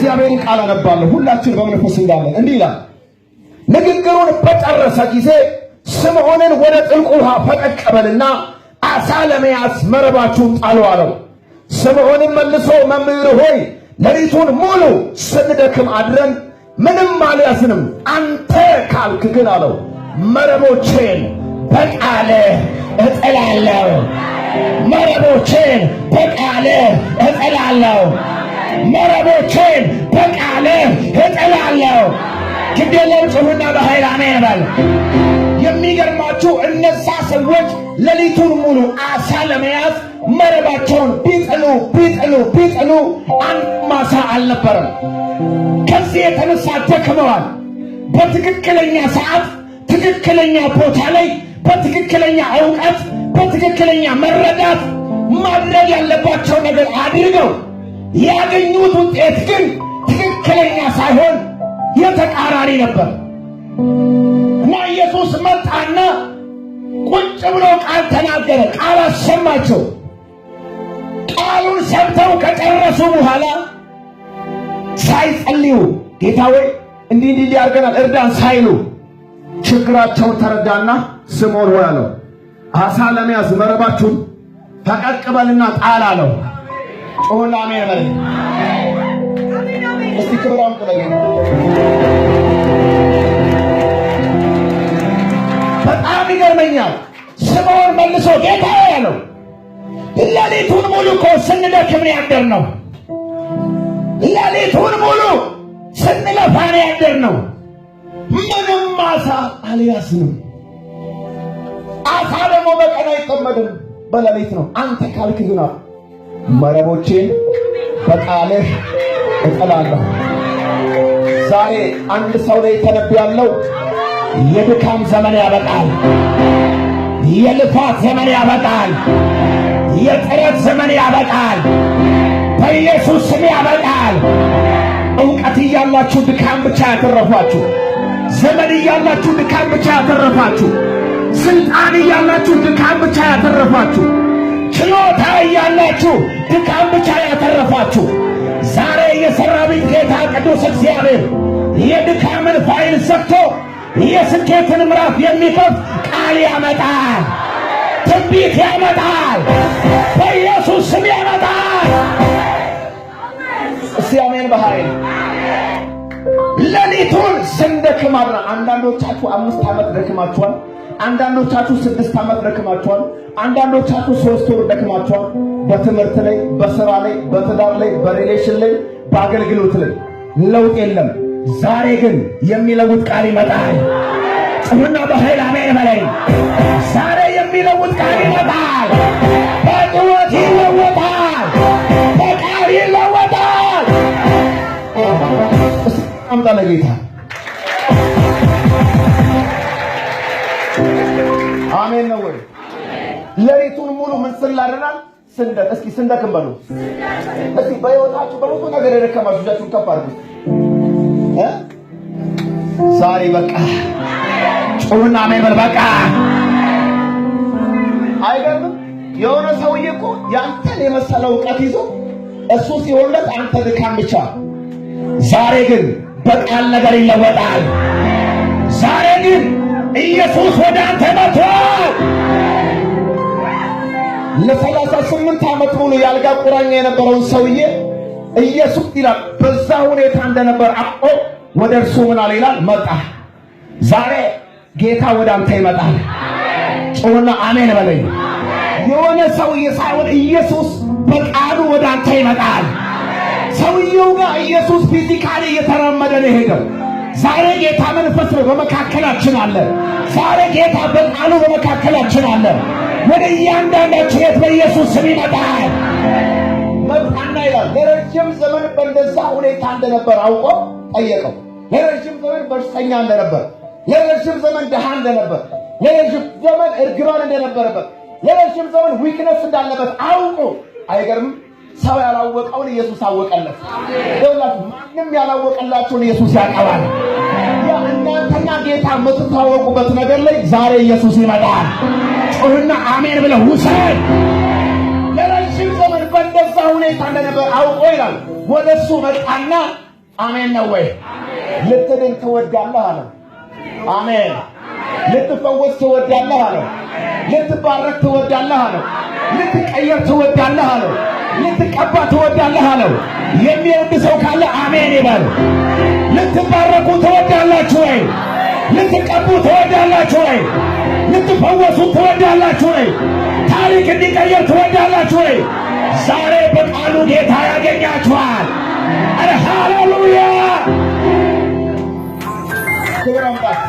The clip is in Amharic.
የእግዚአብሔርን ቃል አነባለሁ። ሁላችን በመንፈስ እንዳለን እንዲህ ይላል። ንግግሩን በጨረሰ ጊዜ ስምዖንን ወደ ጥልቁ ውሃ ፈቀቅ በልና ዓሣ ለመያዝ መረባችሁን ጣሉ አለው። ስምዖንም መልሶ መምህር ሆይ ሌሊቱን ሙሉ ስንደክም አድረን ምንም አልያዝንም፣ አንተ ካልክ ግን አለው መረቦቼን በቃልህ እጥላለሁ። መረቦቼን በቃልህ እጥላለሁ። መረቦቼን በቃልህ እጥላለሁ። ግዴለም ጩኹና በኃይል አሜን በል። የሚገርማችሁ እነዛ ሰዎች ሌሊቱን ሙሉ ዓሣ ለመያዝ መረባቸውን ቢጥሉ አንድ ዓሣ አልነበረም። ከዚህ የተነሳ ደክመዋል። በትክክለኛ ሰዓት፣ ትክክለኛ ቦታ ላይ፣ በትክክለኛ ዕውቀት፣ በትክክለኛ መረዳት ማድረግ ያለባቸው ነገር አድርገው ያገኙት ውጤት ግን ትክክለኛ ሳይሆን የተቃራኒ ነበር እና ኢየሱስ መጣና ቁጭ ብሎ ቃል ተናገረ። ቃል አሰማቸው። ቃሉን ሰምተው ከጨረሱ በኋላ ሳይጸልዩ ጌታ ወይ እንዲህ አድርገናል እርዳን ሳይሉ ችግራቸውን ተረዳና ስምዖን ሆይ አለው ዓሣ ለመያዝ መረባችሁን ፈቀቅ በልና ጣል አለው። ጮኸና አሜን በል። እስቲ ክብራም ተለገኝ። በጣም ይገርመኛል። ስምዖን መልሶ ጌታ ያለው ሌሊቱን ሙሉ እኮ ስንደክም ያደርነው፣ ሌሊቱን ሙሉ ስንለፋ ያደርነው፣ ምንም ዓሣ አልያዝንም። ዓሣ ደግሞ በቀን አይጠመድም፣ በሌሊት ነው። አንተ ካልክ ግን መረቦቼን በቃልህ እጥላለሁ። ዛሬ አንድ ሰው ላይ ተነብያለሁ። የድካም ዘመን ያበቃል። የልፋት ዘመን ያበቃል። የጥረት ዘመን ያበቃል። በኢየሱስ ስም ያበቃል። ዕውቀት እያላችሁ ድካም ብቻ ያተረፋችሁ፣ ዘመን እያላችሁ ድካም ብቻ ያተረፋችሁ፣ ስልጣን እያላችሁ ድካም ብቻ ያተረፋችሁ፣ ችሎታ እያላችሁ ድካም ብቻ ያተረፋችሁ፣ ዛሬ የሰራዊት ጌታ ቅዱስ እግዚአብሔር የድካምን ፋይል ዘግቶ የስኬትን ምዕራፍ የሚከፍት ቃል ያመጣል። ትንቢት ያመጣል። በኢየሱስ ስም ያመጣል። እስቲ አሜን በኃይል። ሌሊቱን ስንደክም አድረን አንዳንዶቻችሁ 5 ዓመት ደክማችኋል። አንዳንዶቻችሁ 6 ዓመት ደክማችኋል። አንዳንዶቻችሁ 3 ወር ደክማችኋል። በትምህርት ላይ፣ በሥራ ላይ፣ በትዳር ላይ፣ በሪሌሽን ላይ፣ በአገልግሎት ላይ ለውጥ የለም። ዛሬ ግን የሚለውጥ ቃል ይመጣል። ጩኹና በኃይል አሜን በለኝ። ዛሬ የሚለውጥ ቃል ይመጣል። በሕይወት ይለወጣል። በቃል ይለወጣል። እስቲ አምጣ ለጌታ አሜን ነው ወይ? ሌሊቱን ሙሉ ምን ስላደረናል? እስኪ ስንደክም በሉ። እስቲ በሕይወታችሁ በብዙ ነገር የደከማችሁ እጃችሁን ከፍ አድርጉ። ዛሬ በቃ ጩኹና አሜን በል። በቃ አይገርምም? የሆነ ሰውዬ እኮ ያንተን የመሰለ ዕውቀት ይዞ እሱ ሲሆንለት አንተ ድካም ብቻ። ዛሬ ግን በቃል ነገር ይለወጣል። ዛሬ ግን ኢየሱስ ወደ አንተ መጥቷል። ለ38 ዓመት ሙሉ ያልጋ ቁራኛ የነበረውን ሰውዬ ኢየሱስ ይላል በዛ ሁኔታ እንደነበር አቆ ወደ እርሱ ምን አለ ይላል መጣ። ዛሬ ጌታ ወደ አንተ ይመጣል። ጮኸና አሜን በለኝ። የሆነ ሰውዬ ሳይሆን ኢየሱስ በቃሉ ወደ አንተ ይመጣል። ሰውየው ጋር ኢየሱስ ፊዚካሊ እየተራመደ ነው ሄደው። ዛሬ ጌታ መንፈስ ነው በመካከላችን አለ። ዛሬ ጌታ በቃሉ በመካከላችን አለ። ወደ እያንዳንዳችን ቤት በኢየሱስ ስም ይመጣል። መጣና ይላል ለረጅም ዘመን በእንደዛ ሁኔታ እንደነበር አውቆ ጠየቀው። ለረጅም ዘመን በሽተኛ እንደነበር፣ ለረጅም ዘመን ድሃ እንደነበር፣ ለረጅም ዘመን እርግማን እንደነበረበት፣ ለረጅም ዘመን ዊክነስ እንዳለበት አውቆ አይገርምም? ሰው ያላወቀውን ኢየሱስ አወቀለት። ደውላችሁ ማንም ያላወቀላችሁን ኢየሱስ ያቀባል። ያ እናንተና ጌታ የምትታወቁበት ነገር ላይ ዛሬ ኢየሱስ ይመጣል። ጩኽና አሜን ብለህ ውሰድ። ለረጅም ዘመን በእንደዛ ሁኔታ እንደነበር አውቆ ይላል ወደሱ መጣና አሜን ነው ወይ? ልትድን ትወዳለህ አለው። አሜን። ልትፈወስ ትወዳለህ አለው። ልትባረክ ትወዳለህ አለው። ልትቀየር ትወዳለህ አለው። ልትቀባ ትወዳለህ አለው። የሚወድ ሰው ካለ አሜን ይበል። ልትባረኩ ትወዳላችሁ ወይ? ልትቀቡ ትወዳላችሁ ወይ? ልትፈወሱ ትወዳላችሁ ወይ? ታሪክ እንዲቀየር ትወዳላችሁ ወይ? ዛሬ በቃሉ ጌታ ያገኛችኋል። አረ ሃሌሉያ! ክብር አምላክ